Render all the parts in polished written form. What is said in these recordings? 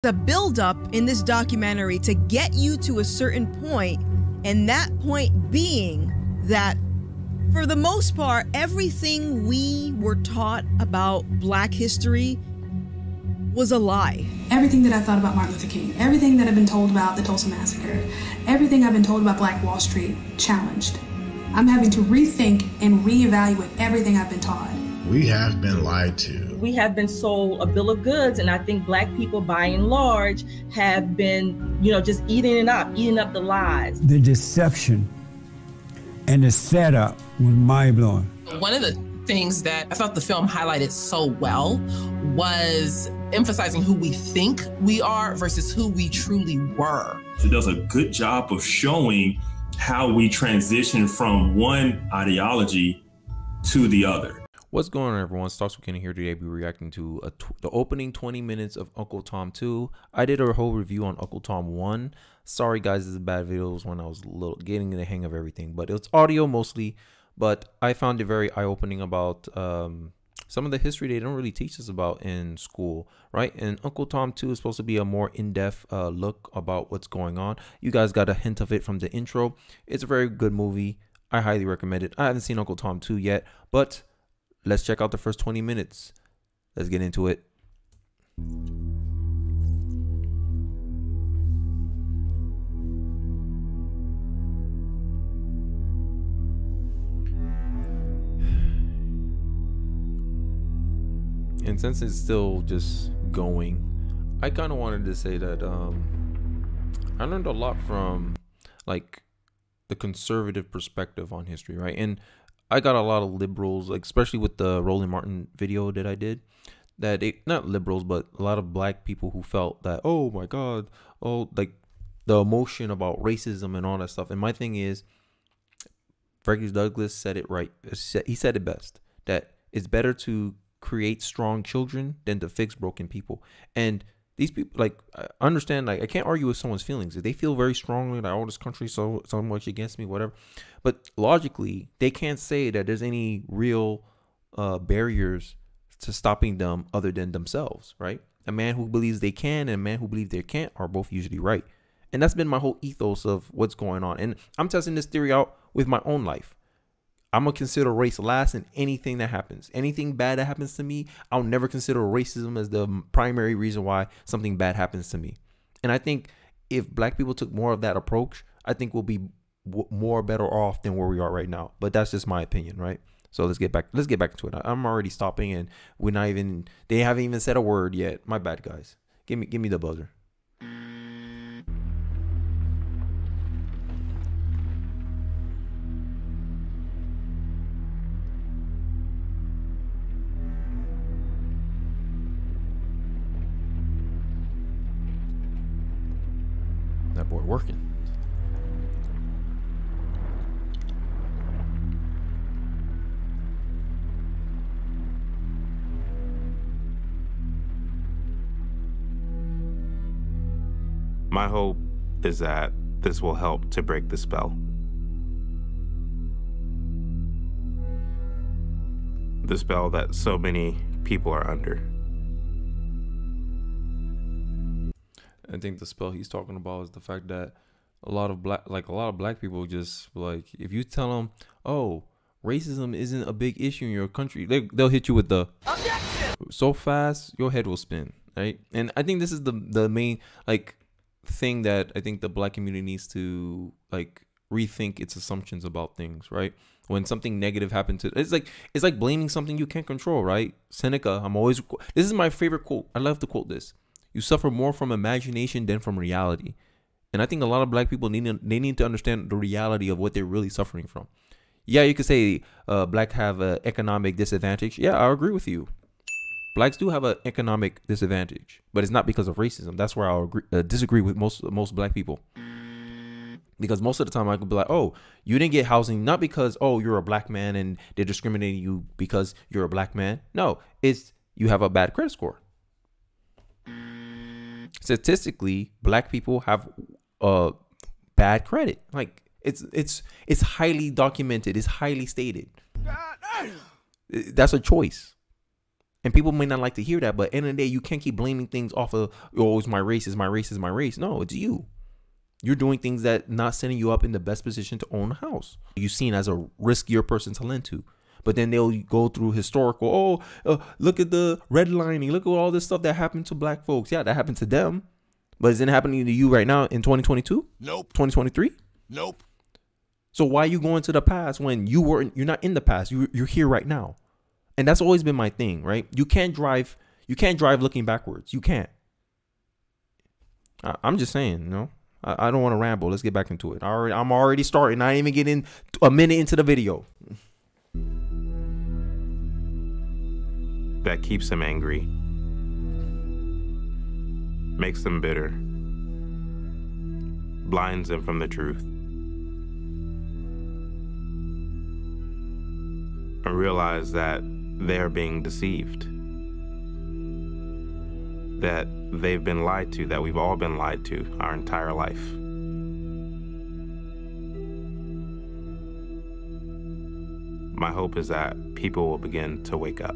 The build-up in this documentary to get you to a certain point, and that point being that for the most part, everything we were taught about Black history was a lie. Everything that I thought about Martin Luther King, everything that I've been told about the Tulsa Massacre, everything I've been told about Black Wall Street, challenged. I'm having to rethink and reevaluate everything I've been taught. We have been lied to. We have been sold a bill of goods, and I think Black people, by and large, have been, just eating up the lies. The deception and the setup was mind-blowing. One of the things that I thought the film highlighted so well was emphasizing who we think we are versus who we truly were. It does a good job of showing how we transition from one ideology to the other. What's going on, everyone? Stocks Weekend here today. We'll be reacting to the opening 20 minutes of Uncle Tom 2. I did a whole review on Uncle Tom 1. Sorry guys, this is a bad video. It was when I was getting the hang of everything, but it's audio mostly. But I found it very eye-opening about some of the history they don't really teach us about in school, right? And Uncle Tom 2 is supposed to be a more in-depth look about what's going on. You guys got a hint of it from the intro. It's a very good movie. I highly recommend it. I haven't seen Uncle Tom 2 yet, but let's check out the first 20 minutes. Let's get into it. And since it's still just going, I kind of wanted to say that I learned a lot from like the conservative perspective on history, right? And I got a lot of liberals, like especially with the Roland Martin video that I did, that not liberals, but a lot of Black people who felt that, oh my God, oh, like the emotion about racism and all that stuff. And my thing is, Frederick Douglass said it right. He said it best, that it's better to create strong children than to fix broken people. And these people, like, I understand, like, I can't argue with someone's feelings. If they feel very strongly that, oh, this country so much against me, whatever. But logically, they can't say that there's any real barriers to stopping them other than themselves, right? A man who believes they can and a man who believes they can't are both usually right. And that's been my whole ethos of what's going on. And I'm testing this theory out with my own life. I'm going to consider race last in anything that happens. Anything bad that happens to me, I'll never consider racism as the primary reason why something bad happens to me. And I think if Black people took more of that approach, I think we'll be more better off than where we are right now. But that's just my opinion, right? So let's get back into it. I'm already stopping and they haven't even said a word yet. My bad, guys. Give me the buzzer. That boy working. My hope is that this will help to break the spell. The spell that so many people are under. I think the spell he's talking about is the fact that a lot of black people just, like, if you tell them, oh, racism isn't a big issue in your country, they'll hit you with the objection so fast your head will spin, right? And I think this is the main thing that I think the Black community needs to rethink its assumptions about things, right? When something negative happens to it's like blaming something you can't control, right? Seneca, this is my favorite quote. I love to quote this. You suffer more from imagination than from reality. And I think a lot of Black people need to understand the reality of what they're really suffering from. Yeah, you could say Black have an economic disadvantage. Yeah, I agree with you. Blacks do have an economic disadvantage, but it's not because of racism. That's where I'll disagree with most Black people. Because most of the time I could be like, oh, you didn't get housing not because, oh, you're a Black man and they're discriminating you because you're a Black man. No, it's you have a bad credit score. Statistically, Black people have bad credit. Like it's highly documented. It's highly stated. That's a choice. And people may not like to hear that, but at the end of the day, you can't keep blaming things off of, oh, it's my race, it's my race, it's my race. No, it's you. You're doing things that not setting you up in the best position to own a house. You're seen as a riskier person to lend to. But then they'll go through historical, look at the redlining, look at all this stuff that happened to black folks. Yeah, that happened to them. But is it happening to you right now in 2022? Nope. 2023? Nope. So why are you going to the past when you're not in the past? You're here right now. And that's always been my thing, right? You can't drive looking backwards. You can't. I'm just saying, you know. I don't want to ramble. Let's get back into it. I'm already starting. I ain't even getting a minute into the video. That keeps them angry, makes them bitter, blinds them from the truth, and realize that they are being deceived, that they've been lied to, that we've all been lied to our entire life. My hope is that people will begin to wake up.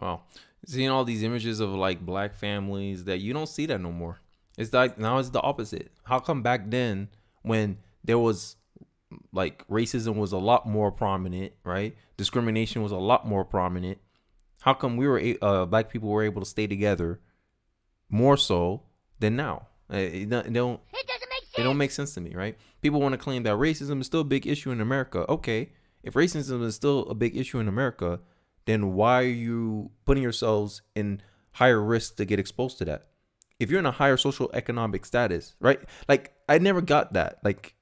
Wow. Seeing all these images of like black families that you don't see that no more. It's like now it's the opposite. How come back then when there was like racism was a lot more prominent, right? Discrimination was a lot more prominent. How come we were black people were able to stay together more so than now? It don't make sense to me, right? People want to claim that racism is still a big issue in America. Okay, if racism is still a big issue in America, then why are you putting yourselves in higher risk to get exposed to that? If you're in a higher social economic status, right? Like, I never got that. Like,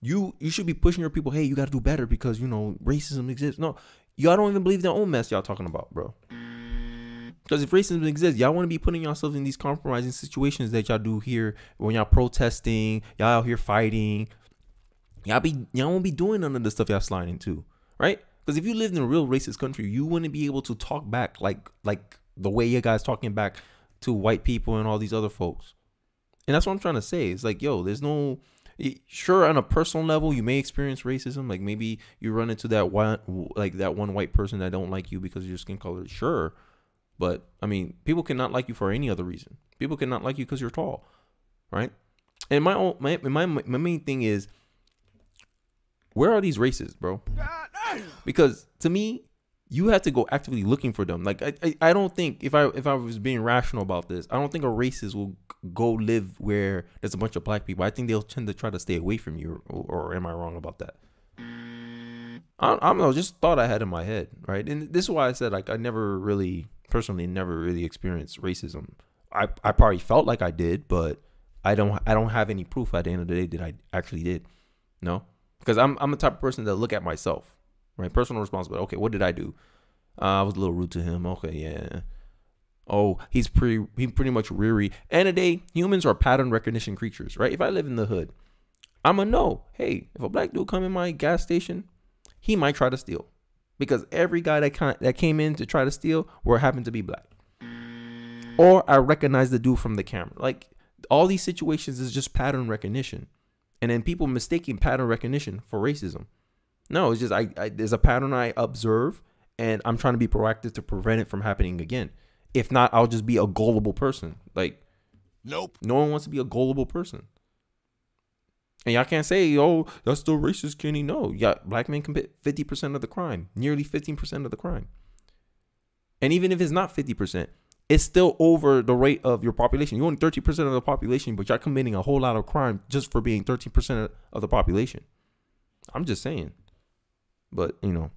you should be pushing your people, hey, you got to do better because, you know, racism exists. No, y'all don't even believe their own mess y'all talking about, bro. Because if racism exists, y'all want to be putting yourselves in these compromising situations that y'all do here when y'all protesting, y'all out here fighting. Y'all won't be doing none of the stuff y'all sliding into, right? Because if you lived in a real racist country, you wouldn't be able to talk back like the way you guys talking back to white people and all these other folks. And that's what I'm trying to say. It's like, yo, there's no, sure, on a personal level, you may experience racism. Like maybe you run into that one white person that don't like you because of your skin color. Sure. But I mean, people cannot like you for any other reason. People cannot like you because you're tall, right? And my main thing is, where are these races, bro? Because to me, you have to go actively looking for them. Like I don't think if I was being rational about this, I don't think a racist will go live where there's a bunch of black people. I think they'll tend to try to stay away from you. Or am I wrong about that? I don't know. Just thought I had in my head, right? And this is why I said like I never really experienced racism. I probably felt like I did, but I don't have any proof at the end of the day that I actually did. No, because I'm the type of person that look at myself. Right, personal responsibility. Okay, what did I do? I was a little rude to him. Okay, yeah. Oh, he pretty much weary. End of the day, humans are pattern recognition creatures, right? If I live in the hood, I'ma know, hey, if a black dude come in my gas station, he might try to steal, because every guy that came in to try to steal happened to be black, or I recognize the dude from the camera. Like all these situations is just pattern recognition, and then people mistaking pattern recognition for racism. No, it's just there's a pattern I observe, and I'm trying to be proactive to prevent it from happening again. If not, I'll just be a gullible person. Like, nope. No one wants to be a gullible person. And y'all can't say, oh, that's still racist, Kenny. No, yeah, black men commit 50% of the crime, nearly 15% of the crime. And even if it's not 50%, it's still over the rate of your population. You're only 13% of the population, but you're committing a whole lot of crime just for being 13% of the population. I'm just saying. But, you know,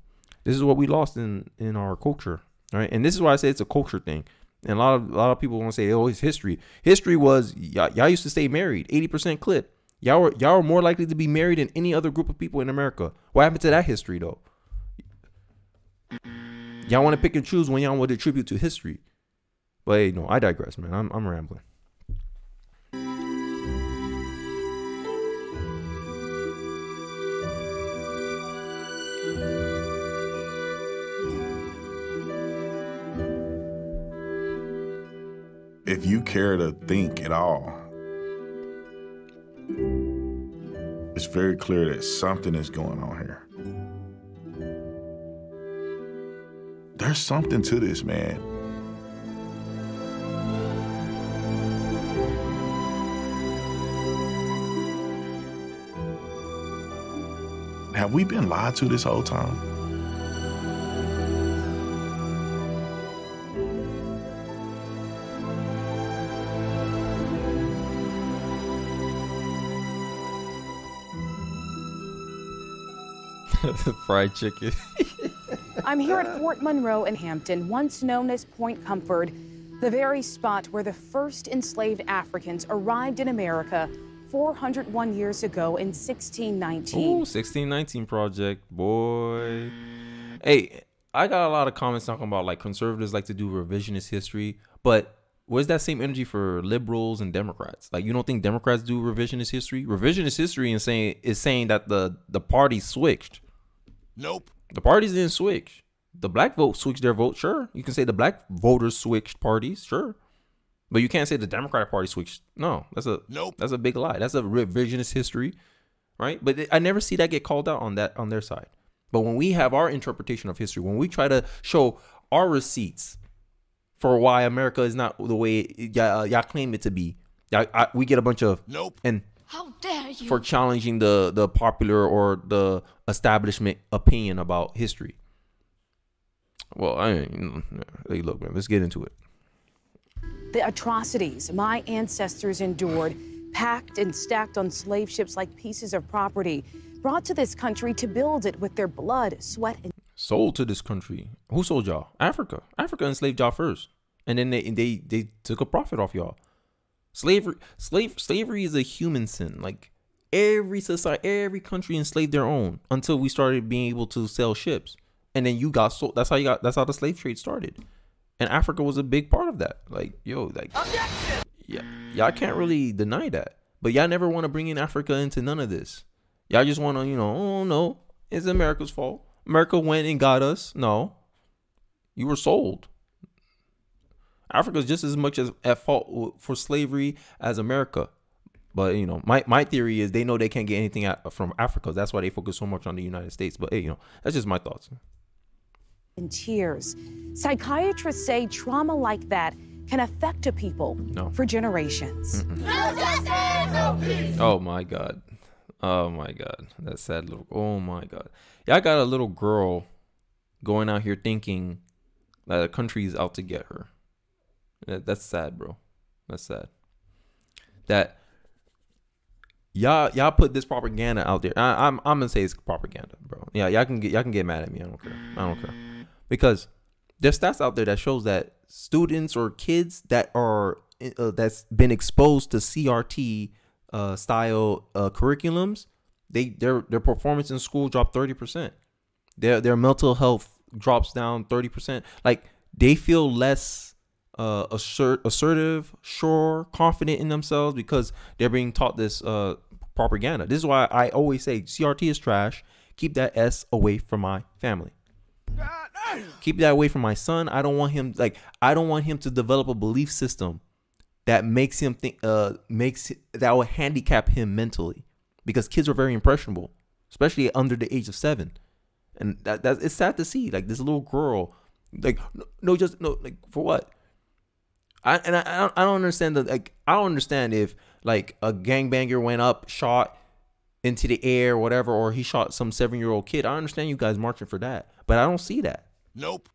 this is what we lost in our culture, right? And this is why I say it's a culture thing. And a lot of people want to say, oh, it's history. History was, y'all used to stay married, 80% clip. Y'all were more likely to be married than any other group of people in America. What happened to that history, though? Y'all want to pick and choose when y'all want to attribute to history. But hey, no, I digress, man. I'm rambling. If you care to think at all, it's very clear that something is going on here. There's something to this, man. Have we been lied to this whole time? Fried chicken. I'm here at Fort Monroe in Hampton, once known as Point Comfort, the very spot where the first enslaved Africans arrived in America 401 years ago in 1619. Ooh, 1619 project, boy. Hey, I got a lot of comments talking about like conservatives like to do revisionist history, but where's that same energy for liberals and Democrats? Like, you don't think Democrats do revisionist history? Revisionist history is saying that the party switched. Nope. The parties didn't switch. The black vote switched their vote, sure. You can say the black voters switched parties, sure. But you can't say the Democratic Party switched. No, that's a big lie. That's a revisionist history, right? But I never see that get called out on their side. But when we have our interpretation of history, when we try to show our receipts for why America is not the way y'all claim it to be, we get a bunch of nope. And how dare you for challenging the popular or the establishment opinion about history. Well, hey, look, man, let's get into it. The atrocities my ancestors endured, packed and stacked on slave ships like pieces of property, brought to this country to build it with their blood, sweat, and sold to this country. Who sold y'all? Africa. Africa enslaved y'all first, and then they took a profit off y'all. Slavery is a human sin. Like every society, every country enslaved their own until we started being able to sell ships, and then you got sold. That's how the slave trade started, and Africa was a big part of that. Like, yo, like, yeah, y'all can't really deny that. But y'all never want to bring in Africa into none of this. Y'all just want to, oh no, it's America's fault. America went and got us. No, you were sold. Africa's just as much as at fault for slavery as America. But, my theory is they know they can't get anything from Africa. That's why they focus so much on the United States. But, hey, that's just my thoughts. and tears. Psychiatrists say trauma like that can affect a people for generations. Oh my God. Oh my God. That sad little, oh my God. Y'all got a little girl going out here thinking that the country is out to get her. That's sad, bro. That's sad. That y'all put this propaganda out there. I'm gonna say it's propaganda, bro. Yeah, y'all can get mad at me. I don't care. Because there's stats out there that shows that students or kids that are that's been exposed to CRT style curriculums, their performance in school dropped 30%. Their mental health drops down 30%. Like, they feel less assertive, sure, confident in themselves because they're being taught this propaganda. This is why I always say CRT is trash. Keep that S away from my family. Keep that away from my son. I don't want him to develop a belief system that makes him think that will handicap him mentally, because kids are very impressionable, especially under the age of 7. And that it's sad to see, like, this little girl, like, no, for what? I don't understand I don't understand if, like, a gangbanger went up, shot into the air or whatever, or he shot some 7-year-old kid. I understand you guys marching for that, but I don't see that. Nope.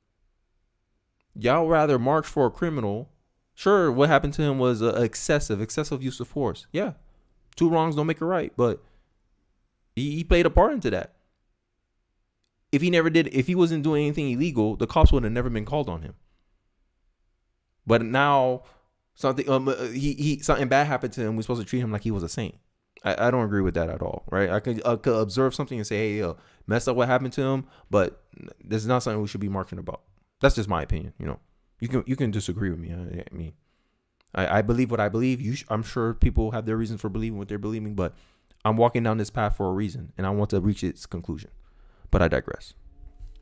Y'all rather march for a criminal. Sure, what happened to him was excessive use of force. Yeah, two wrongs don't make a right, but he played a part into that. If he wasn't doing anything illegal, the cops would have never been called on him. But now something something bad happened to him. We're supposed to treat him like he was a saint. I don't agree with that at all, right? I could observe something and say, hey, yo, messed up what happened to him, but this is not something we should be marching about. That's just my opinion. You know, you can disagree with me. I mean, I believe what I believe. I'm sure people have their reasons for believing what they're believing, but I'm walking down this path for a reason, and I want to reach its conclusion. But I digress.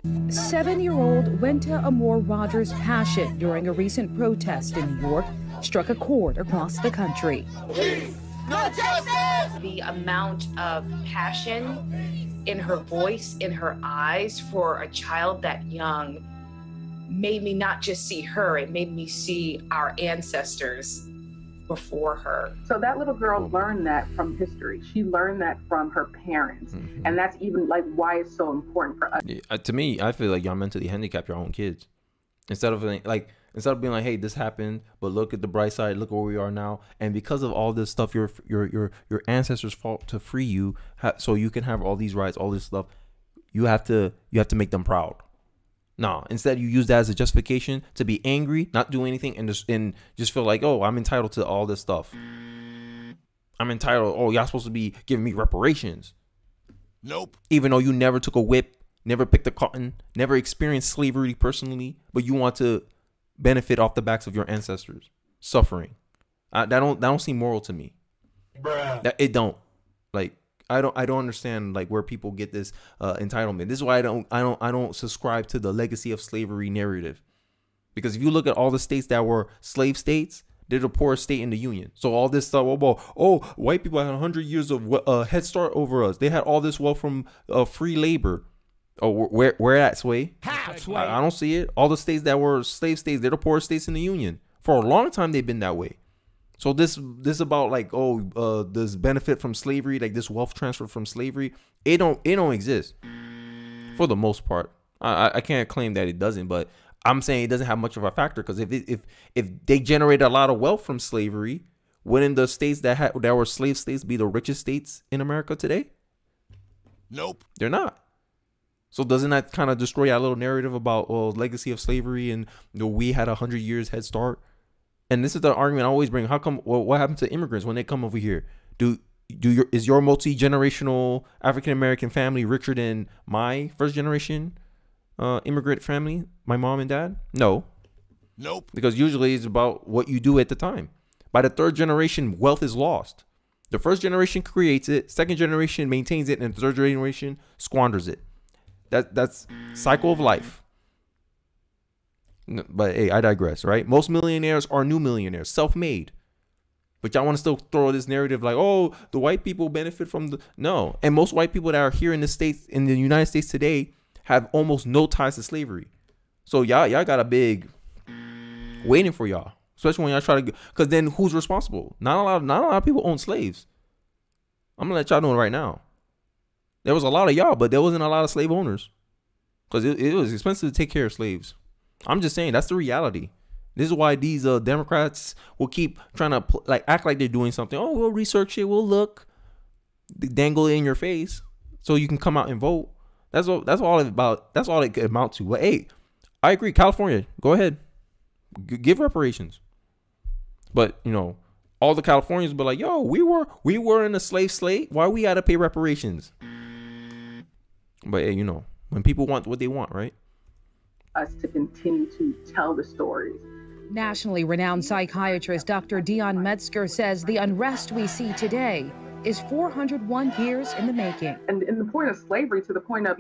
7-year-old Wenta Amor Rogers' passion during a recent protest in New York struck a chord across the country. No justice! The amount of passion in her voice, in her eyes for a child that young made me not just see her, it made me see our ancestors before her. So that little girl learned that from history. She learned that from her parents. Mm-hmm. And that's even like why it's so important for us. Yeah, to me, I feel like y'all mentally handicap your own kids. Instead of being like, hey, this happened, but look at the bright side, look where we are now. And because of all this stuff, your ancestors fought to free you, so you can have all these rights, all this stuff. You have to make them proud. No, instead you use that as a justification to be angry, not do anything, and just feel like, oh, I'm entitled to all this stuff. I'm entitled. Oh, y'all supposed to be giving me reparations. Nope. Even though you never took a whip, never picked a cotton, never experienced slavery personally, but you want to benefit off the backs of your ancestors suffering. That don't seem moral to me. Bruh. It don't. Like, I don't understand like where people get this entitlement. This is why I don't subscribe to the legacy of slavery narrative. Because if you look at all the states that were slave states, they're the poorest state in the union. So all this stuff, white people had 100 years of head start over us. They had all this wealth from free labor. Oh, where at, Sway? I don't see it. All the states that were slave states, they're the poorest states in the union. For a long time, they've been that way. So this about like, this benefit from slavery, like this wealth transfer from slavery, it don't exist for the most part. I can't claim that it doesn't, but I'm saying it doesn't have much of a factor, because if they generated a lot of wealth from slavery, wouldn't the states that were slave states be the richest states in America today? Nope. They're not. So doesn't that kind of destroy that little narrative about legacy of slavery and we had 100 years head start? And this is the argument I always bring. How come? Well, what happened to immigrants when they come over here? Is your multi-generational African American family richer than my first generation immigrant family, my mom and dad? No. Nope. Because usually it's about what you do at the time. By the third generation, wealth is lost. The first generation creates it, second generation maintains it, and the third generation squanders it. That's cycle of life. But hey, I digress, right? Most millionaires are new millionaires, self-made. But y'all want to still throw this narrative like, oh, the white people benefit from no. And most white people that are here in the United States today have almost no ties to slavery. So y'all got a big waiting for y'all, especially when y'all try to, because then who's responsible? Not a lot of people own slaves. I'm gonna let y'all know right now. There was a lot of y'all, but there wasn't a lot of slave owners, because it was expensive to take care of slaves. I'm just saying that's the reality. This is why these Democrats will keep trying to act like they're doing something. Oh, we'll research it, we'll look, dangle it in your face so you can come out and vote. That's all it's about. That's all it could amount to. But hey, I agree. California, go ahead, give reparations. But all the Californians be like, yo, we were in a slave slate. Why we gotta pay reparations? But hey, when people want what they want, right? Us to continue to tell the stories. Nationally renowned psychiatrist Dr. Dion Metzger says the unrest we see today is 401 years in the making. And the point of slavery, to the point of,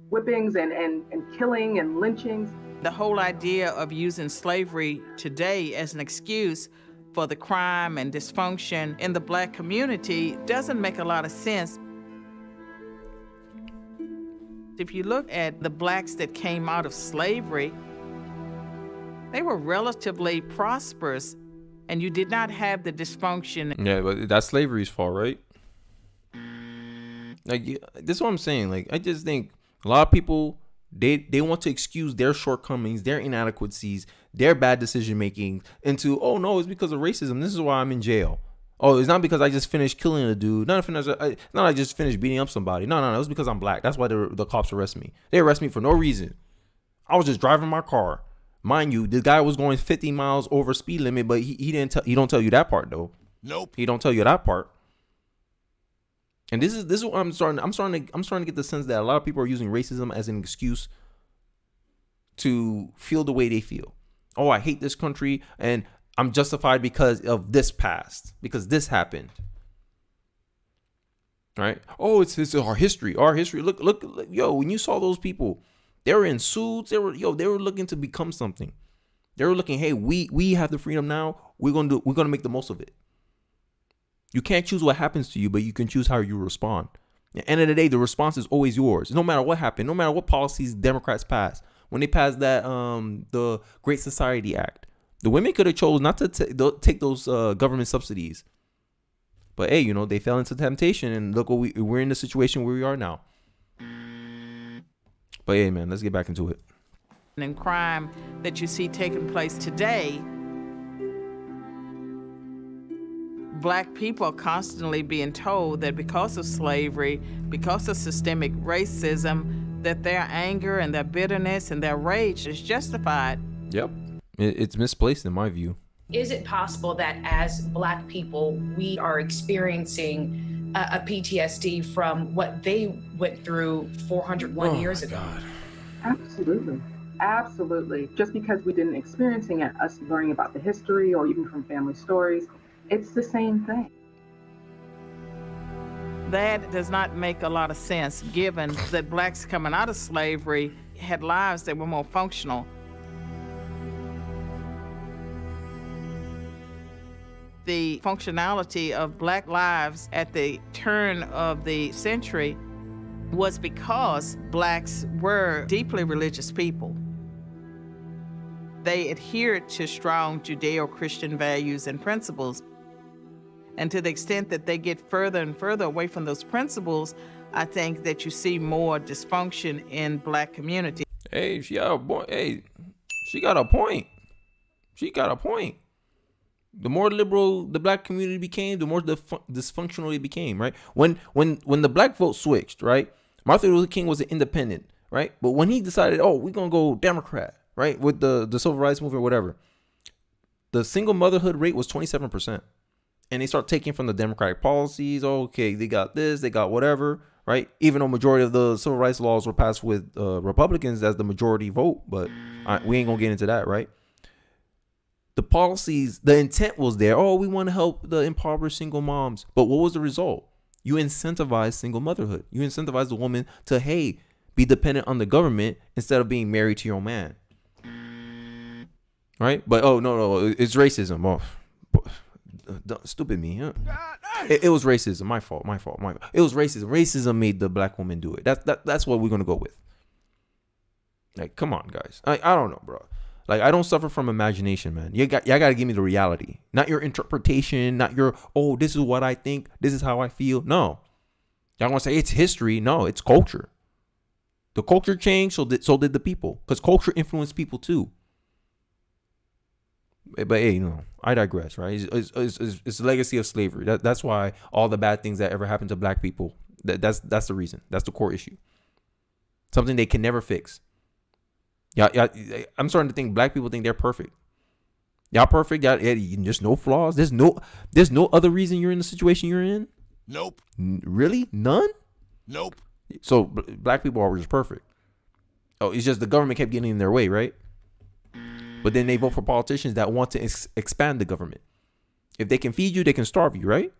whippings and killing and lynchings. The whole idea of using slavery today as an excuse for the crime and dysfunction in the Black community doesn't make a lot of sense. If you look at the Blacks that came out of slavery, they were relatively prosperous, and you did not have the dysfunction. Yeah, but that's slavery's fault, right? Like, this is what I'm saying. Like, I just think a lot of people They want to excuse their shortcomings, their inadequacies, their bad decision making into, oh no, it's because of racism. This is why I'm in jail. Oh, it's not because I just finished killing a dude. Not I just finished beating up somebody. No. It was because I'm black. That's why the cops arrest me. They arrest me for no reason. I was just driving my car. Mind you, the guy was going 50 miles over speed limit, but he don't tell you that part though. Nope. He don't tell you that part. And this is what I'm starting to get the sense that a lot of people are using racism as an excuse to feel the way they feel. Oh, I hate this country and I'm justified because of this past, because this happened. Right? Oh, it's our history. Our history. Look, yo, when you saw those people, they were in suits, they were looking to become something. They were looking, hey, we have the freedom now. We're gonna make the most of it. You can't choose what happens to you, but you can choose how you respond. At the end of the day, the response is always yours. No matter what happened, no matter what policies Democrats pass. When they passed that the Great Society Act, the women could have chose not to take those government subsidies. But hey, they fell into temptation, and look what we're in the situation where we are now. But hey, man, let's get back into it. And crime that you see taking place today, Black people are constantly being told that because of slavery, because of systemic racism, that their anger and their bitterness and their rage is justified. Yep. It's misplaced in my view. Is it possible that as Black people, we are experiencing a PTSD from what they went through 401 years ago? God. Absolutely. Absolutely. Just because we didn't experiencing it, us learning about the history or even from family stories, it's the same thing. That does not make a lot of sense, given that Blacks coming out of slavery had lives that were more functional. The functionality of Black lives at the turn of the century was because Blacks were deeply religious people. They adhered to strong Judeo-Christian values and principles. And to the extent that they get further and further away from those principles, I think that you see more dysfunction in Black community. Hey, she got a point. Hey, she got a point. She got a point. The more liberal the Black community became, the more dysfunctional it became, right? When the Black vote switched, right? Martin Luther King was an independent, right? But when he decided, oh, we're gonna go Democrat, right, with the civil rights movement or whatever, the single motherhood rate was 27%. And they start taking from the Democratic policies. Okay, they got this, they got whatever, right? Even though majority of the civil rights laws were passed with Republicans as the majority vote, but we ain't gonna get into that, right? The policies, the intent was there. Oh, we want to help the impoverished single moms. But what was the result? You incentivize single motherhood. You incentivize the woman to, hey, be dependent on the government instead of being married to your man. Right? But, oh, no, it's racism. Oh, stupid me, huh? It was racism. My fault. It was racism. Racism made the Black woman do it. That's what we're going to go with. Like, come on, guys. I don't know, bro. Like, I don't suffer from imagination, man. Y'all got to give me the reality. Not your interpretation, not your, oh, this is what I think, this is how I feel. No. Y'all want to say it's history. No, it's culture. The culture changed, so did the people. Because culture influenced people too. But hey, I digress, right? It's the legacy of slavery. That's why all the bad things that ever happened to Black people, that's the reason. That's the core issue. Something they can never fix. Yeah, I'm starting to think Black people think they're perfect. Y'all perfect. Y'all, there's no flaws. There's no other reason you're in the situation you're in. Nope. Really? None? Nope. So Black people are just perfect. Oh, it's just the government kept getting in their way, right? But then they vote for politicians that want to expand the government. If they can feed you, they can starve you, right?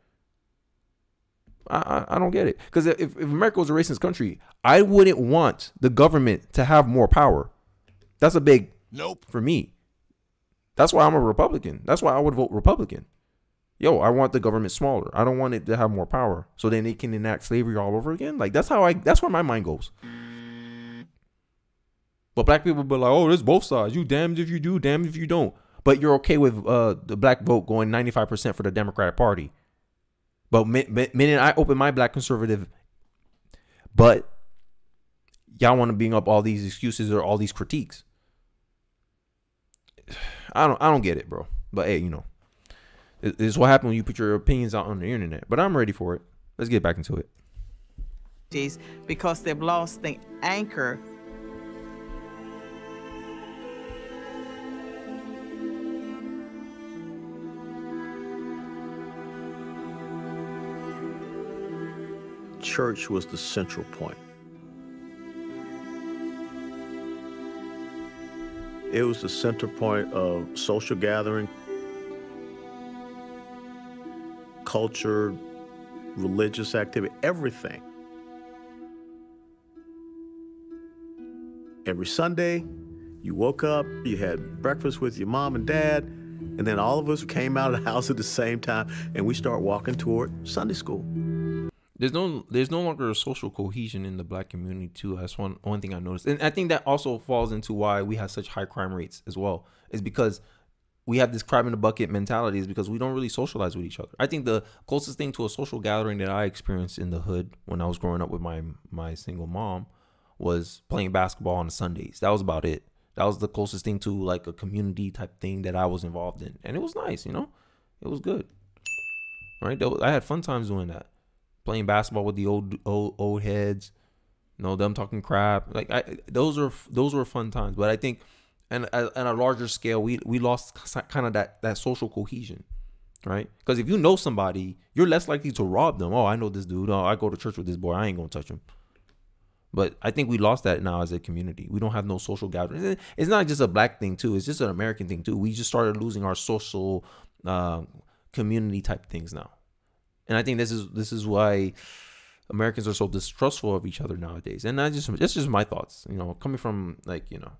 I don't get it. Because if America was a racist country, I wouldn't want the government to have more power. That's a big nope for me. That's why I'm a Republican. That's why I would vote Republican. Yo, I want the government smaller. I don't want it to have more power. So then they can enact slavery all over again. Like that's where my mind goes. But Black people be like, oh, there's both sides. You damned if you do, damned if you don't. But you're okay with the Black vote going 95% for the Democratic Party. But minute I open my Black conservative, but y'all want to bring up all these excuses or all these critiques. I don't get it, bro. But hey, you know, this is what happens when you put your opinions out on the internet. But I'm ready for it. Let's get back into it. Because they've lost the anchor. Church was the central point. It was the center point of social gathering, culture, religious activity, everything. Every Sunday, you woke up, you had breakfast with your mom and dad, and then all of us came out of the house at the same time, and we start walking toward Sunday school. There's no longer a social cohesion in the black community too. That's one thing I noticed. And I think that also falls into why we have such high crime rates as well. Is because we have this crab in the bucket mentality, is because we don't really socialize with each other. I think the closest thing to a social gathering that I experienced in the hood when I was growing up with my single mom was playing basketball on Sundays. That was about it. That was the closest thing to like a community type thing that I was involved in. And it was nice, you know? It was good. Right? I had fun times doing that. Playing basketball with the old heads, you know, them talking crap. Like those were fun times. But I think, and on a larger scale, we lost kind of that social cohesion, right? Because if you know somebody, you're less likely to rob them. Oh, I know this dude. Oh, I go to church with this boy. I ain't gonna touch him. But I think we lost that now as a community. We don't have no social gatherings. It's not just a black thing too. It's just an American thing too. We just started losing our social community type things now. And I think this is why Americans are so distrustful of each other nowadays. And that's just my thoughts. You know, coming from like, you know,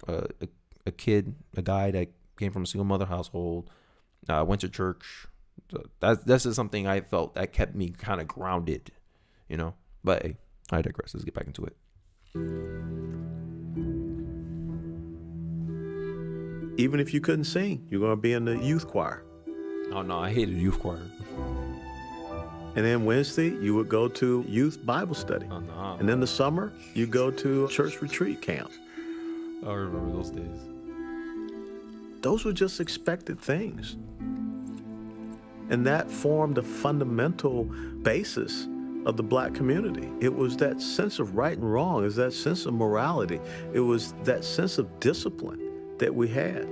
a kid, a guy that came from a single mother household, went to church. That's just something I felt that kept me kind of grounded, you know. But hey, I digress. Let's get back into it. Even if you couldn't sing, you're going to be in the youth choir. Oh no, I hated youth choir. And then Wednesday, you would go to youth Bible study. Oh, no. And then the summer, you go to church retreat camp. I remember those days. Those were just expected things. And that formed a fundamental basis of the black community. It was that sense of right and wrong. It was that sense of morality. It was that sense of discipline that we had.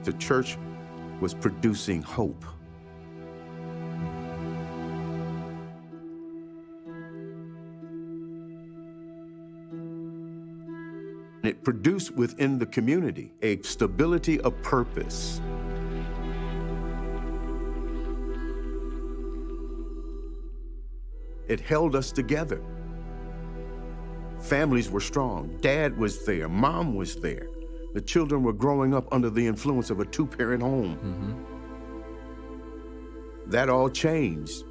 The church was producing hope. It produced within the community a stability of purpose. It held us together. Families were strong. Dad was there. Mom was there. The children were growing up under the influence of a two-parent home. Mm-hmm. That all changed.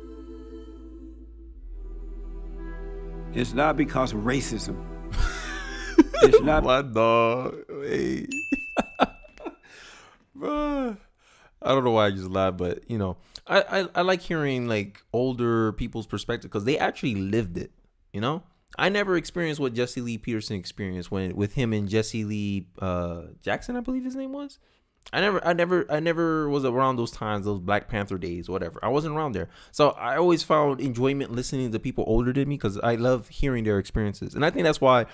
It's not because of racism. It's not. My dog. Hey. Bruh. I don't know why I just laughed, but you know, I like hearing like older people's perspective because they actually lived it, you know? I never experienced what Jesse Lee Peterson experienced with him and Jesse Lee Jackson, I believe his name was. I never was around those times, those Black Panther days, whatever. I wasn't around there. So I always found enjoyment listening to people older than me because I love hearing their experiences. And I think that's why a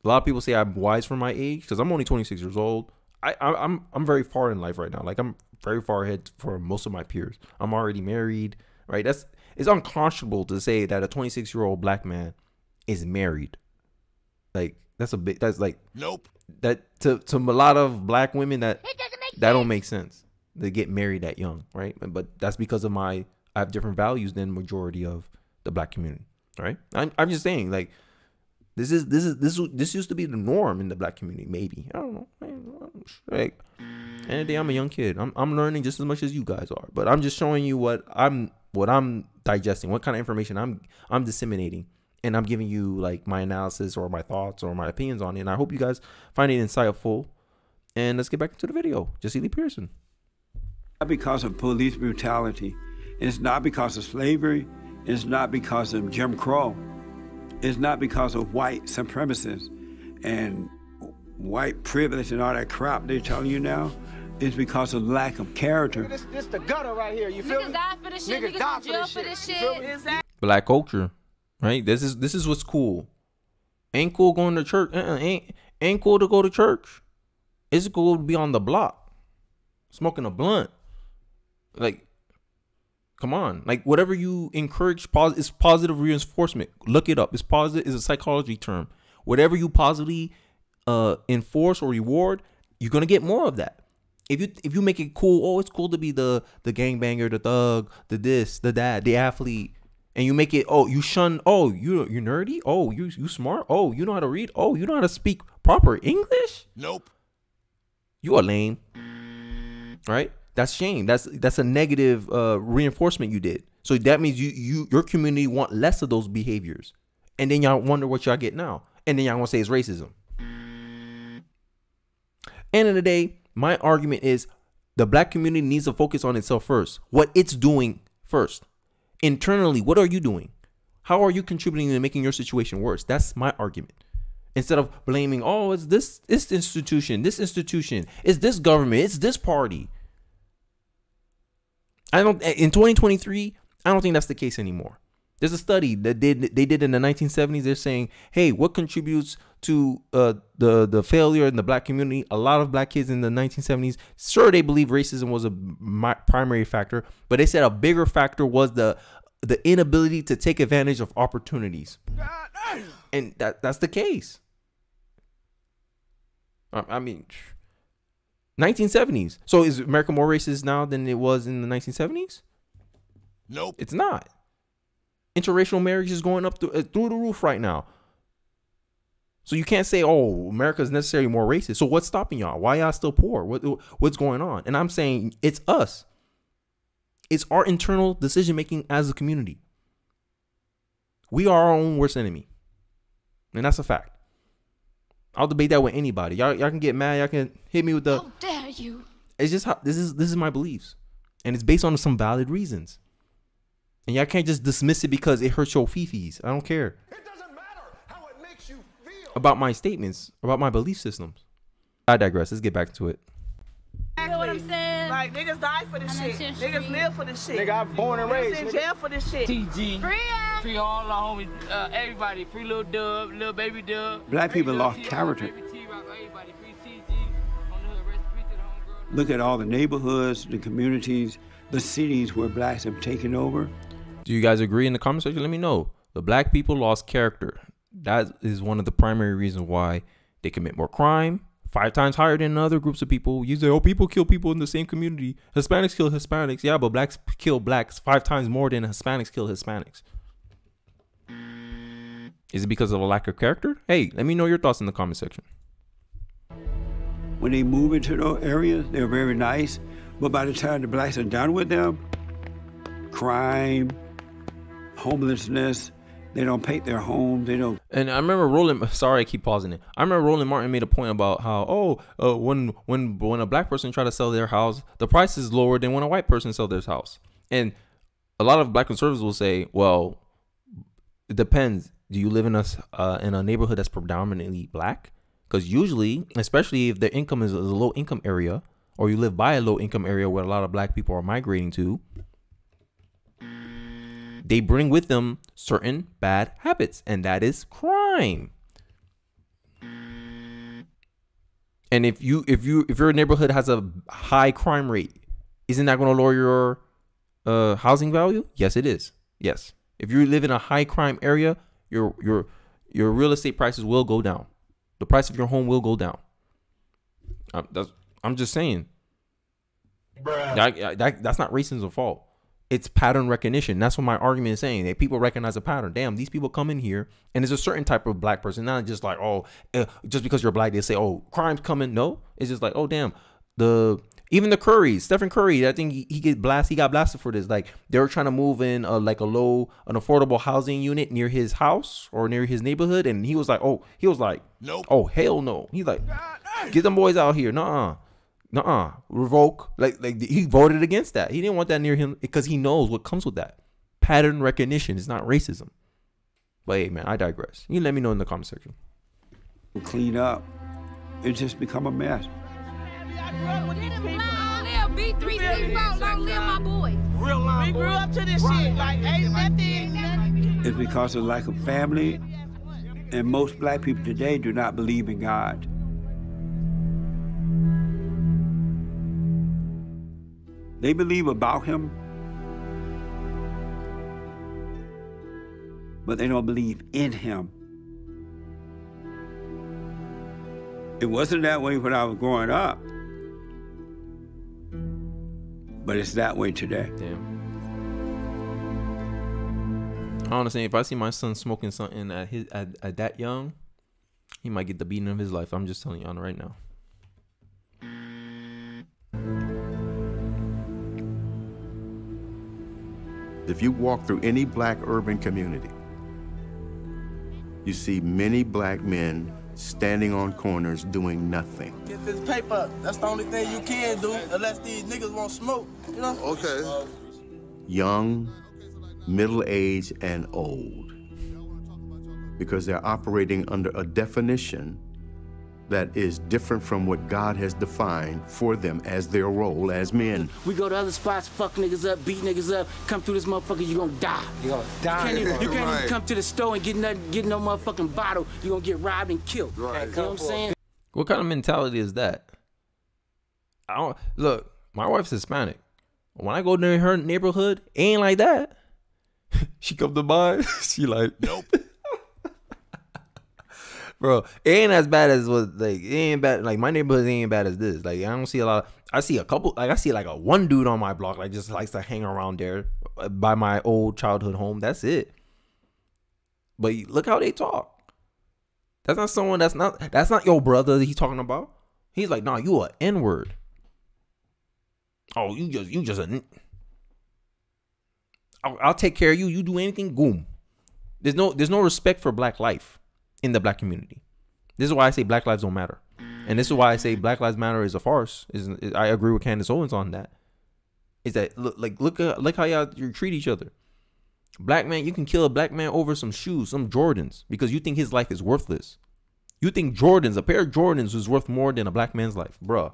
lot of people say I'm wise for my age because I'm only 26 years old. I'm very far in life right now. Like I'm very far ahead for most of my peers. I'm already married, right? It's unconscionable to say that a 26-year-old black man is married. Like that's like nope. That to a lot of black women that don't make sense. They get married that young, right? But that's because of I have different values than majority of the black community, right? I'm just saying like this used to be the norm in the black community. Maybe I don't know. Like, end of the day, I'm a young kid. I'm learning just as much as you guys are. But I'm just showing you what I'm digesting, what kind of information I'm disseminating. And I'm giving you like my analysis or my thoughts or my opinions on it. And I hope you guys find it insightful. And let's get back into the video. Jesse Lee Pearson. Not because of police brutality. It's not because of slavery. It's not because of Jim Crow. It's not because of white supremacists and white privilege and all that crap they're telling you now. It's because of lack of character. This the gutter right here. You feel me? Niggas die for this shit. Niggas die jail for this shit. Black culture, right? This is what's cool. Ain't cool going to church. Ain't cool to go to church. It's cool to be on the block, smoking a blunt. Like, come on. Like, whatever you encourage, is positive reinforcement. Look it up. It's positive. It's a psychology term. Whatever you positively enforce or reward, you're gonna get more of that. If you make it cool, oh, it's cool to be the gangbanger, the thug, the this, the that, the athlete, and you make it, oh, you shun, oh, you're nerdy, oh, you smart, oh, you know how to read, oh, you know how to speak proper English. Nope. You are lame, right? That's shame. That's a negative reinforcement you did. So that means your community want less of those behaviors, and then y'all wonder what y'all get now, and then y'all gonna say it's racism. End of the day, my argument is the black community needs to focus on itself first. What it's doing first. Internally, what are you doing? How are you contributing to making your situation worse? That's my argument. Instead of blaming, oh, it's this institution, it's this government, it's this party. In 2023, I don't think that's the case anymore. There's a study that they did in the 1970s. They're saying, hey, what contributes to the failure in the black community? A lot of black kids in the 1970s, sure, they believe racism was a primary factor, but they said a bigger factor was the inability to take advantage of opportunities. And that's the case. I mean, 1970s. So is America more racist now than it was in the 1970s? Nope. It's not. Interracial marriage is going up through the roof right now. So you can't say, oh, America is necessarily more racist. So what's stopping y'all? Why y'all still poor? What's going on? And I'm saying it's us. It's our internal decision making as a community. We are our own worst enemy. And that's a fact. I'll debate that with anybody. Y'all can get mad. Y'all can hit me with the... How dare you? It's just how this is my beliefs. And it's based on some valid reasons. And y'all can't just dismiss it because it hurts your fifis. I don't care. It doesn't matter how it makes you feel. About my statements, about my belief systems. I digress. Let's get back to it. You know what I'm saying? Like, niggas die for this shit. Niggas live for this shit. Nigga, I'm born and raised. Niggas in jail for this shit. TG. Free all our homies, everybody. Free Lil Dub, Lil Baby Dub. Black people lost character. Look at all the neighborhoods, the communities, the cities where blacks have taken over. Do you guys agree in the comment section? Let me know. The black people lost character. That is one of the primary reasons why they commit more crime, 5 times higher than other groups of people. You say, oh, people kill people in the same community. Hispanics kill Hispanics. Yeah, but blacks kill blacks 5 times more than Hispanics kill Hispanics. Is it because of a lack of character? Hey, let me know your thoughts in the comment section. When they move into those areas, they're very nice. But by the time the blacks are done with them, crime, homelessness, they don't paint their homes, they don't. And I remember sorry I keep pausing it. I remember Roland Martin made a point about how, when a black person try to sell their house, the price is lower than when a white person sells their house. And a lot of black conservatives will say, well, it depends. Do you live in a neighborhood that's predominantly black? Because usually, especially if their income is a low income area, or you live by a low income area where a lot of black people are migrating to, they bring with them certain bad habits, and that is crime. And if your neighborhood has a high crime rate, isn't that going to lower your housing value? Yes, it is. Yes. If you live in a high crime area, your real estate prices will go down. The price of your home will go down. I'm just saying. That's not racism's fault. It's pattern recognition. That's what my argument is saying. That people recognize a pattern. Damn, these people come in here, and there's a certain type of black person. Not just like, just because you're black, they say, oh, crime's coming. No, it's just like, oh, damn, Even the Currys, Stephen Curry, I think he got blasted for this. Like they were trying to move in an affordable housing unit near his house or near his neighborhood, and he was like, nope. Oh hell no. He's like, get them boys out here. Nuh-uh. Revoke. Like he voted against that. He didn't want that near him because he knows what comes with that. Pattern recognition is not racism. But hey man, I digress. You let me know in the comment section. Clean up. It just become a mess. We grew up to this shit. Like, ain't nothing. It's because of lack of family, and most black people today do not believe in God. They believe about him, but they don't believe in him. It wasn't that way when I was growing up, but it's that way today. Damn. Honestly, if I see my son smoking something at that young, he might get the beating of his life. I'm just telling you on right now. If you walk through any black urban community, you see many black men standing on corners doing nothing. Get this paper up. That's the only thing you can do unless these niggas won't smoke, you know? Okay. Young, middle-aged, and old. Because they're operating under a definition that is different from what God has defined for them as their role as men. We go to other spots, fuck niggas up, beat niggas up, come through this motherfucker, you gonna die. You gonna die. You can't even come to the store and get no motherfucking bottle, you gonna get robbed and killed. Right. You know what I'm saying? What kind of mentality is that? Look, my wife's Hispanic. When I go near her neighborhood, it ain't like that. She come to mine, she like, nope. Bro, it ain't as bad as what, like, it ain't bad. Like, my neighborhood ain't bad as this. Like, I don't see a lot. I see a couple, like, I see like one dude on my block, like, just likes to hang around there by my old childhood home. That's it. But look how they talk. That's not someone that's not your brother that he's talking about. He's like, nah, you a N-word. Oh, you just a. I'll take care of you. You do anything, boom. There's no respect for black life in the black community. This is why I say Black Lives Don't Matter. And this is why I say Black Lives Matter is a farce. I agree with Candace Owens on that. Is that look how y'all treat each other. Black man, you can kill a black man over some shoes, some Jordans, because you think his life is worthless. You think a pair of Jordans is worth more than a black man's life, bruh.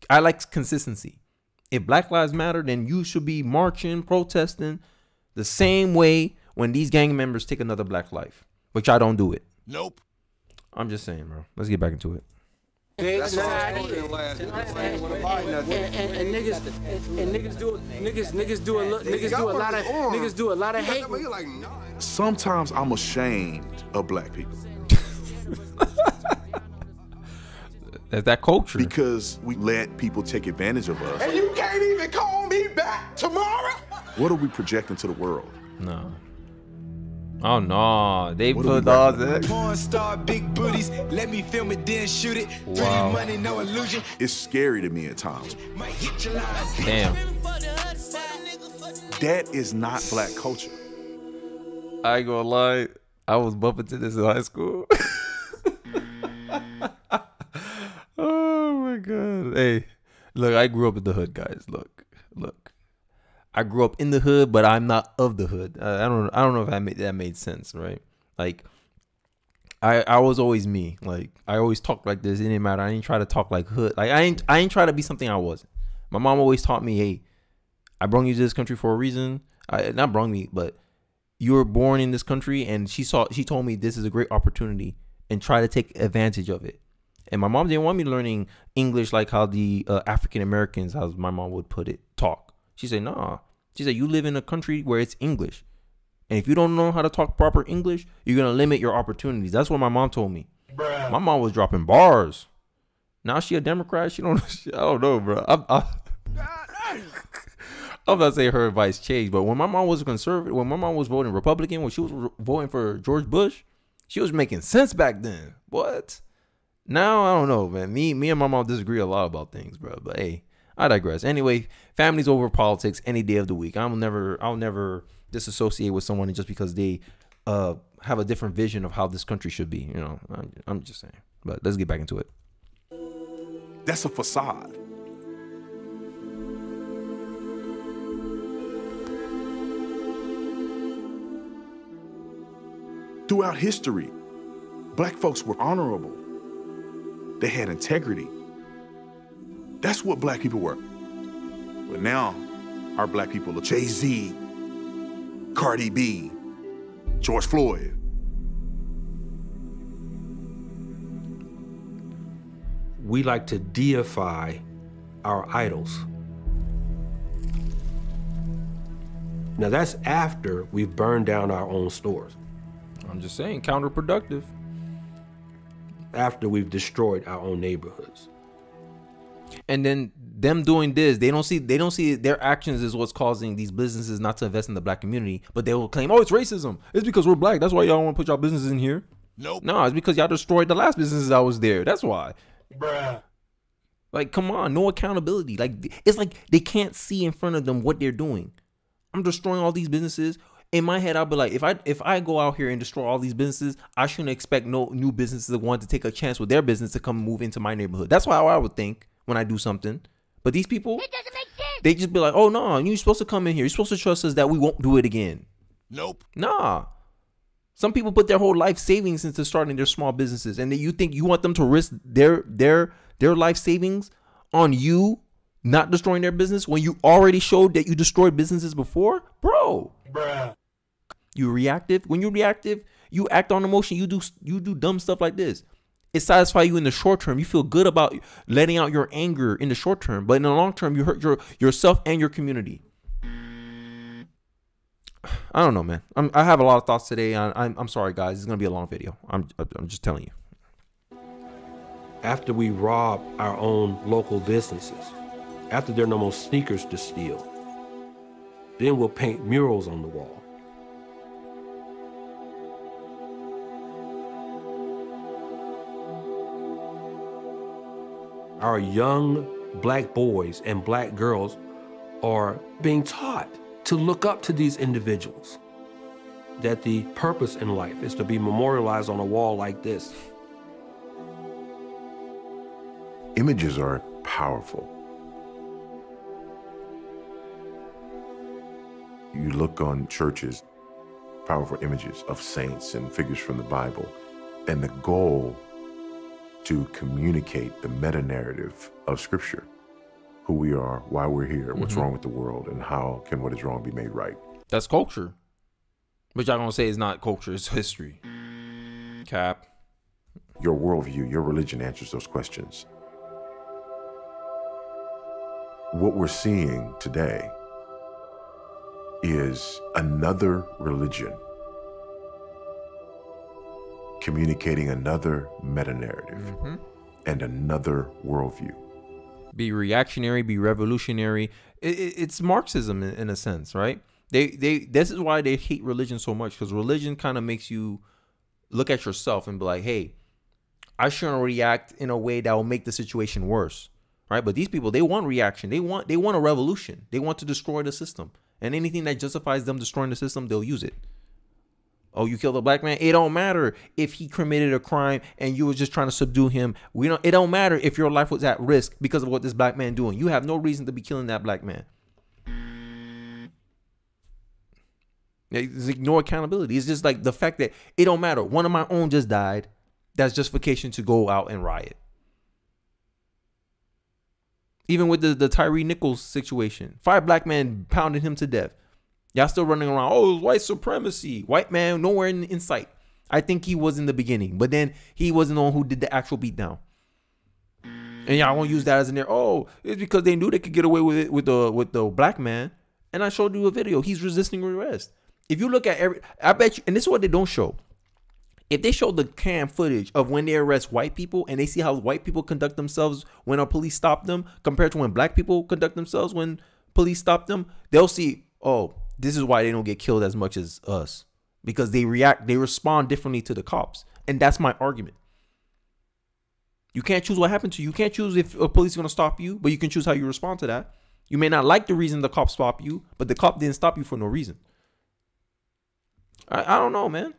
I like consistency. If Black Lives Matter, then you should be marching, protesting the same way when these gang members take another black life. But y'all don't do it. Nope. I'm just saying, bro. Let's get back into it. That's why niggas do a lot of hate. Sometimes I'm ashamed of black people. That's that culture. Because we let people take advantage of us. And you can't even call me back tomorrow? What are we projecting to the world? No. Oh no, they put all that. Porn star, big booties, let me film it, then shoot it. Wow. Money, no illusion. It's scary to me at times. Damn. That is not black culture. I ain't gonna lie, I was bumping to this in high school. Oh my god. Hey, look, I grew up in the hood, guys. Look. I grew up in the hood, but I'm not of the hood. I don't know if that made sense, right? Like, I was always me. Like, I always talked like this. It didn't matter. I didn't try to talk like hood. Like, I ain't try to be something I wasn't. My mom always taught me, hey, I brung you to this country for a reason. Not brung me, but you were born in this country, and she told me this is a great opportunity and try to take advantage of it. And my mom didn't want me learning English like how the African Americans, as my mom would put it, talk. She said, nah. She said, you live in a country where it's English. And if you don't know how to talk proper English, you're going to limit your opportunities. That's what my mom told me. Bruh. My mom was dropping bars. Now she a Democrat. I don't know, bro. I'm not saying her advice changed, but when my mom was a conservative, when my mom was voting Republican, when she was voting for George Bush, she was making sense back then. What? Now, I don't know, man. Me and my mom disagree a lot about things, bro. But hey, I digress. Anyway, family's over politics any day of the week. I'll never disassociate with someone just because they have a different vision of how this country should be. You know, I'm just saying. But let's get back into it. That's a facade. Throughout history, black folks were honorable. They had integrity. That's what black people were. But now, our black people are Jay-Z, Cardi B, George Floyd. We like to deify our idols. Now that's after we've burned down our own stores. I'm just saying, counterproductive. After we've destroyed our own neighborhoods. And then them doing this, they don't see their actions is what's causing these businesses not to invest in the black community, but they will claim, oh, it's racism. It's because we're black. That's why y'all want to put y'all businesses in here. Nope. No, it's because y'all destroyed the last businesses that was there. That's why. Bruh. Like, come on, no accountability. Like, it's like they can't see in front of them what they're doing. I'm destroying all these businesses. In my head, I'll be like, if I go out here and destroy all these businesses, I shouldn't expect no new businesses that want to take a chance with their business to come move into my neighborhood. That's how I would think when I do something. But these people, they just be like, oh, no, you're supposed to come in here. You're supposed to trust us that we won't do it again. Nope. Nah. Some people put their whole life savings into starting their small businesses. And then you think you want them to risk their life savings on you not destroying their business when you already showed that you destroyed businesses before? Bro. Bruh. You reactive. When you're reactive, you act on emotion. You do dumb stuff like this. It satisfies you in the short term. You feel good about letting out your anger in the short term, but in the long term, you hurt yourself and your community. I don't know, man. I have a lot of thoughts today. I'm sorry, guys. It's gonna be a long video. I'm just telling you. After we rob our own local businesses, after there are no more sneakers to steal, then we'll paint murals on the wall. Our young black boys and black girls are being taught to look up to these individuals, that the purpose in life is to be memorialized on a wall like this. Images are powerful. You look on churches, powerful images of saints and figures from the Bible, and the goal to communicate the meta-narrative of Scripture, who we are, why we're here, what's wrong with the world, and how can what is wrong be made right. That's culture. But y'all gonna say it's not culture, it's history. Cap. Your worldview, your religion answers those questions. What we're seeing today is another religion communicating another meta-narrative and another worldview. Be reactionary, be revolutionary. It's Marxism in a sense, right? This is why they hate religion so much, because religion kind of makes you look at yourself and be like, hey, I shouldn't react in a way that will make the situation worse, right? But these people, they want reaction. They want a revolution. They want to destroy the system. And anything that justifies them destroying the system, they'll use it. Oh, you killed a black man? It don't matter if he committed a crime and you were just trying to subdue him. It don't matter if your life was at risk because of what this black man doing. You have no reason to be killing that black man. It's ignore accountability. It's just like the fact that it don't matter. One of my own just died. That's justification to go out and riot. Even with the Tyree Nichols situation, 5 black men pounded him to death. Y'all still running around, oh, it was white supremacy. White man nowhere in sight. I think he was in the beginning, but then he wasn't the one who did the actual beatdown. And y'all won't use that as in there. Oh, it's because they knew they could get away with it with the black man. And I showed you a video. He's resisting arrest. If you look at I bet you, and this is what they don't show. If they show the cam footage of when they arrest white people and they see how white people conduct themselves when our police stop them compared to when black people conduct themselves when police stop them, they'll see, oh, this is why they don't get killed as much as us, because they respond differently to the cops. And that's my argument. You can't choose what happened to you. You can't choose if a police is going to stop you, but you can choose how you respond to that. You may not like the reason the cop stopped you, but the cop didn't stop you for no reason. I don't know, man.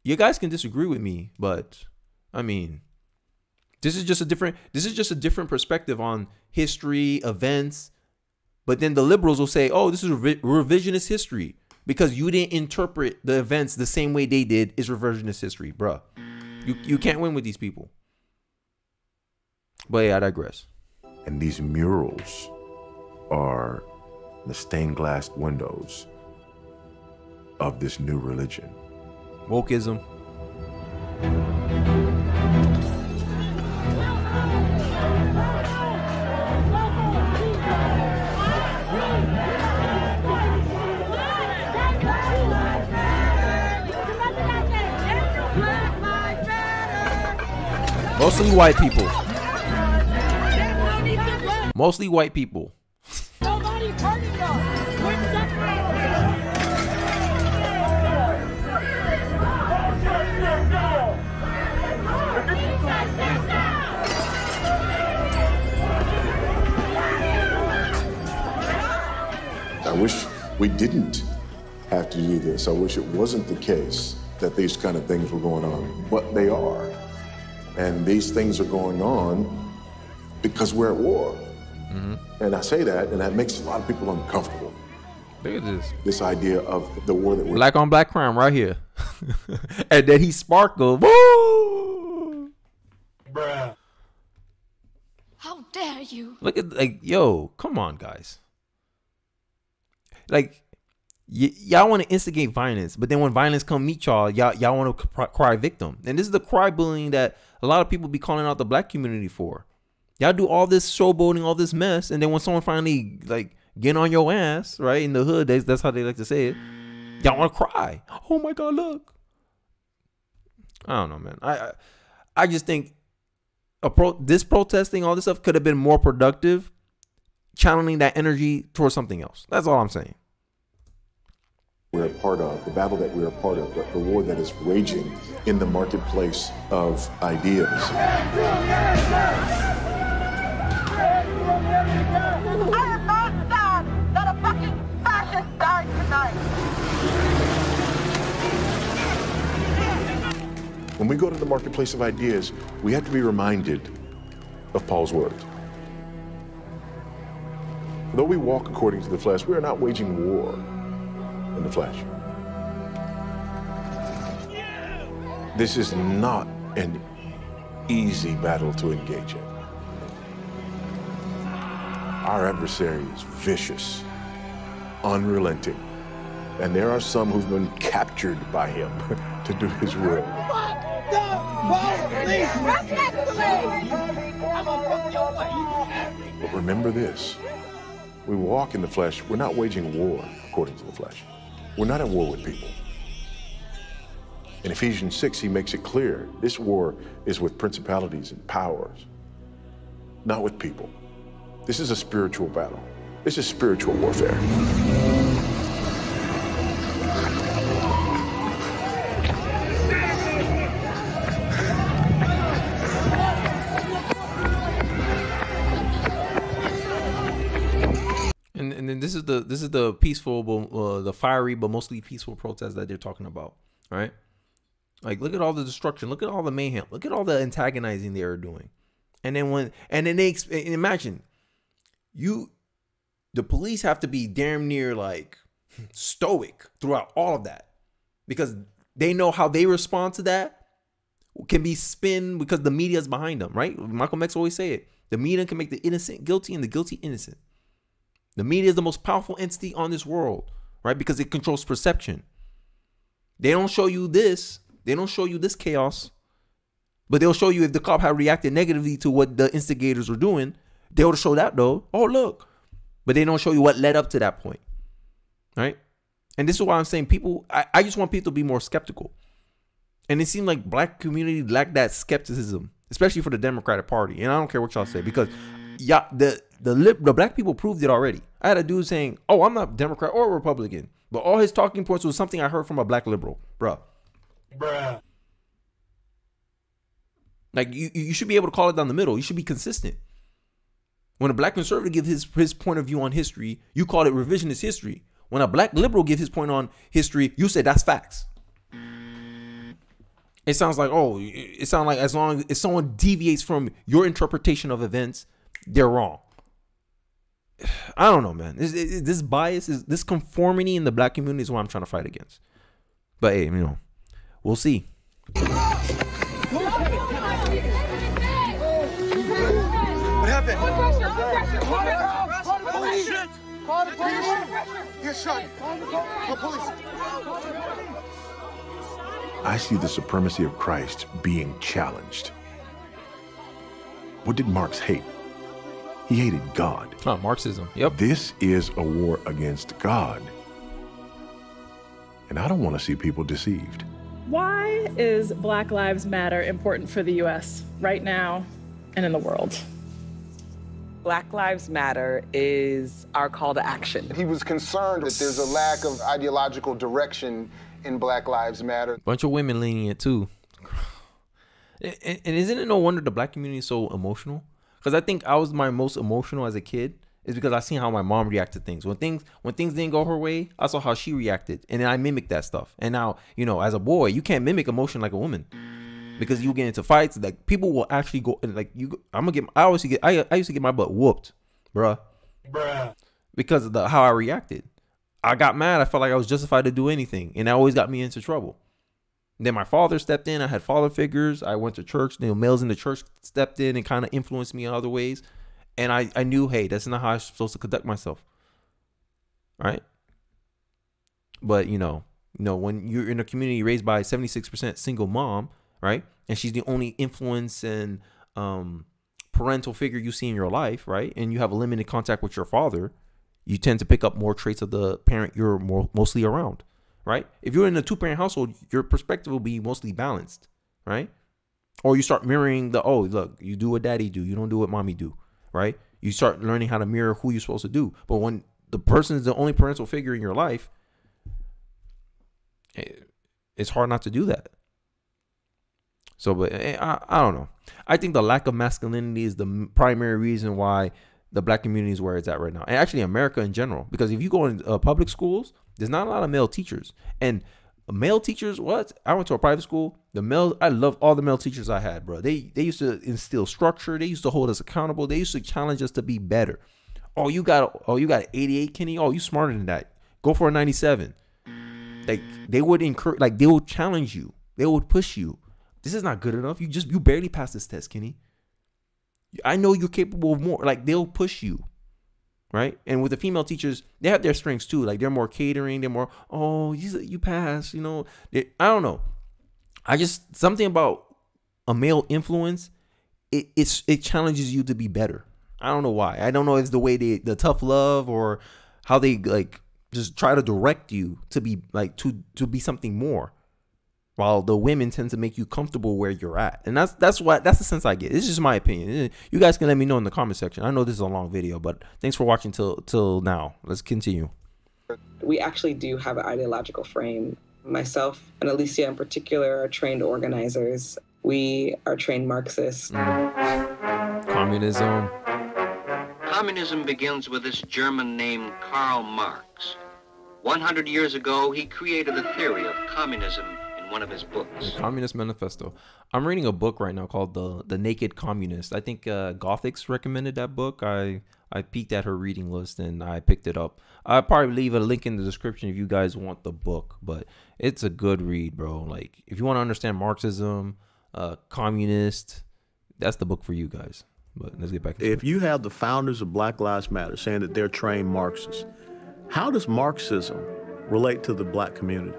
You guys can disagree with me, but I mean, this is just a different perspective on history, events. But then the liberals will say, oh, this is revisionist history because you didn't interpret the events the same way they did is revisionist history, bruh. You can't win with these people. But yeah, I digress. And these murals are the stained glass windows of this new religion. Wokeism. Mostly white people. Mostly white people. I wish we didn't have to do this. I wish it wasn't the case that these kind of things were going on, but they are. And these things are going on because we're at war. Mm-hmm. And I say that, and that makes a lot of people uncomfortable. Look at this. This idea of the war that we're... Black on black crime right here. And then he sparkled. Woo! Bruh. How dare you? Look at, like, yo, come on, guys. Like, y'all want to instigate violence, but then when violence come meet y'all want to cry victim. And this is the cry bullying that a lot of people be calling out the black community for. Y'all do all this showboating, all this mess, and then when someone finally like get on your ass, right, in the hood, that's how they like to say it, y'all want to cry. Oh my God, look. I don't know, man. I just think this protesting, all this stuff could have been more productive, channeling that energy towards something else. That's all I'm saying. We're a part of, the battle that we're a part of, the war that is raging in the marketplace of ideas. I am not sad that a fucking fascist died tonight. When we go to the marketplace of ideas, we have to be reminded of Paul's words. Though we walk according to the flesh, we are not waging war in the flesh. This is not an easy battle to engage in. Our adversary is vicious, unrelenting, and there are some who've been captured by him to do his will. But remember this, we walk in the flesh, we're not waging war according to the flesh. We're not at war with people. In Ephesians 6, he makes it clear, this war is with principalities and powers, not with people. This is a spiritual battle. This is spiritual warfare. And then this is the peaceful, the fiery, but mostly peaceful protest that they're talking about, right? Like, look at all the destruction, look at all the mayhem, look at all the antagonizing they are doing, and then imagine the police have to be damn near like stoic throughout all of that because they know how they respond to that can be spin because the media is behind them, right? Malcolm X always say it: the media can make the innocent guilty and the guilty innocent. The media is the most powerful entity on this world, right? Because it controls perception. They don't show you this. They don't show you this chaos, but they'll show you if the cop had reacted negatively to what the instigators were doing. They would show that though. Oh, look. But they don't show you what led up to that point, right? And this is why I'm saying I just want people to be more skeptical. And it seemed like black community lacked that skepticism, especially for the Democratic Party. And I don't care what y'all say because the black people proved it already. I had a dude saying, oh, I'm not Democrat or Republican, but all his talking points was something I heard from a black liberal, bruh. Like you should be able to call it down the middle. You should be consistent. When a black conservative gives his point of view on history, you call it revisionist history. When a black liberal gives his point on history, you say that's facts. It sounds like, as long as someone deviates from your interpretation of events, they're wrong. I don't know, man. This bias, this conformity in the black community is what I'm trying to fight against. But hey, we'll see. What happened? Police! Call the police! Get shot! Call police! I see the supremacy of Christ being challenged. What did Marx hate? He hated God. Marxism. Yep. This is a war against God. And I don't want to see people deceived. Why is Black Lives Matter important for the U.S. right now and in the world? Black Lives Matter is our call to action. He was concerned that there's a lack of ideological direction in Black Lives Matter. Bunch of women leaning it too. And isn't it no wonder the black community is so emotional? Because I think I was my most emotional as a kid is because I seen how my mom reacted to things. When things didn't go her way, I saw how she reacted, and then I mimicked that stuff. And now, as a boy, you can't mimic emotion like a woman, because you get into fights. Like, people will actually go and I used to get my butt whooped, bruh, because of how I reacted. I got mad. I felt like I was justified to do anything, and that always got me into trouble. Then my father stepped in. I had father figures. I went to church. Males in the church stepped in and kind of influenced me in other ways. And I knew, hey, that's not how I'm supposed to conduct myself. Right? But, when you're in a community raised by a 76% single mom, right? And she's the only influence and parental figure you see in your life, right? And you have a limited contact with your father, you tend to pick up more traits of the parent you're mostly around, right? If you're in a two-parent household, your perspective will be mostly balanced, right? Or you start mirroring look, you do what daddy do, you don't do what mommy do, right? You start learning how to mirror who you're supposed to do. But when the person is the only parental figure in your life, it's hard not to do that. So, but I don't know. I think the lack of masculinity is the primary reason why the black community is where it's at right now. And actually America in general. Because if you go in public schools, there's not a lot of male teachers. And male teachers, I went to a private school. I love all the male teachers I had, bro. They used to instill structure. They used to hold us accountable. They used to challenge us to be better. You got an 88, Kenny? Oh, you smarter than that. Go for a 97. Like, they would encourage, like, they would challenge you. They would push you. This is not good enough. You barely passed this test, Kenny. I know you're capable of more. Like, they'll push you, right? And with the female teachers, they have their strengths too. Like, they're more catering. They're more, you pass, I don't know. Something about a male influence, it challenges you to be better. I don't know why. I don't know if it's the way the tough love or how they just try to direct you to be to be something more. While the women tend to make you comfortable where you're at. And that's the sense I get. It's just my opinion. You guys can let me know in the comment section. I know this is a long video, but thanks for watching till now. Let's continue. We actually do have an ideological frame. Myself and Alicia in particular are trained organizers. We are trained Marxists. Communism. Communism begins with this German named Karl Marx. 100 years ago, he created the theory of communism one of his books. The Communist Manifesto. I'm reading a book right now called The Naked Communist. I think Gothix recommended that book. I peeked at her reading list and I picked it up. I'll probably leave a link in the description if you guys want the book, but it's a good read, bro. Like, if you want to understand Marxism, communist, that's the book for you guys. But let's get back to If you have the founders of Black Lives Matter saying that they're trained Marxists, how does Marxism relate to the black community?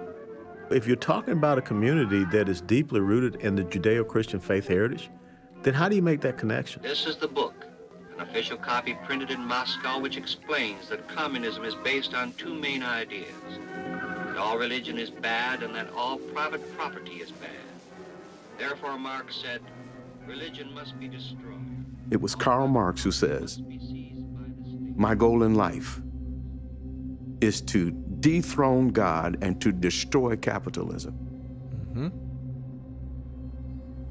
If you're talking about a community that is deeply rooted in the Judeo-Christian faith heritage, then how do you make that connection? This is the book, an official copy printed in Moscow, which explains that communism is based on two main ideas: that all religion is bad and that all private property is bad. Therefore, Marx said, religion must be destroyed. It was Karl Marx who says, my goal in life is to dethrone God and to destroy capitalism.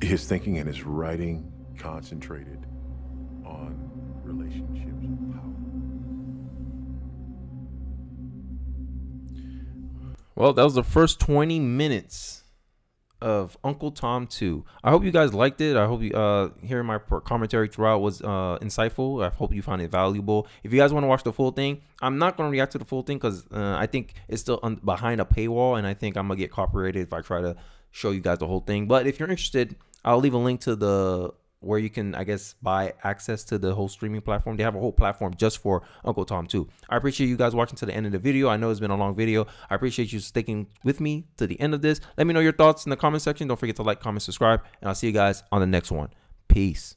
his thinking and his writing concentrated on relationships of power. Well, that was the first 20 minutes of Uncle Tom 2. I hope you guys liked it. I hope you hearing my commentary throughout was insightful. I hope you found it valuable. If you guys want to watch the full thing, I'm not going to react to the full thing because I think it's still behind a paywall, and I think I'm going to get copyrighted if I try to show you guys the whole thing. But if you're interested, I'll leave a link to the where you can, I guess, buy access to the whole streaming platform. They have a whole platform just for Uncle Tom 2. I appreciate you guys watching to the end of the video. I know it's been a long video. I appreciate you sticking with me to the end of this. Let me know your thoughts in the comment section. Don't forget to like, comment, subscribe, and I'll see you guys on the next one. Peace.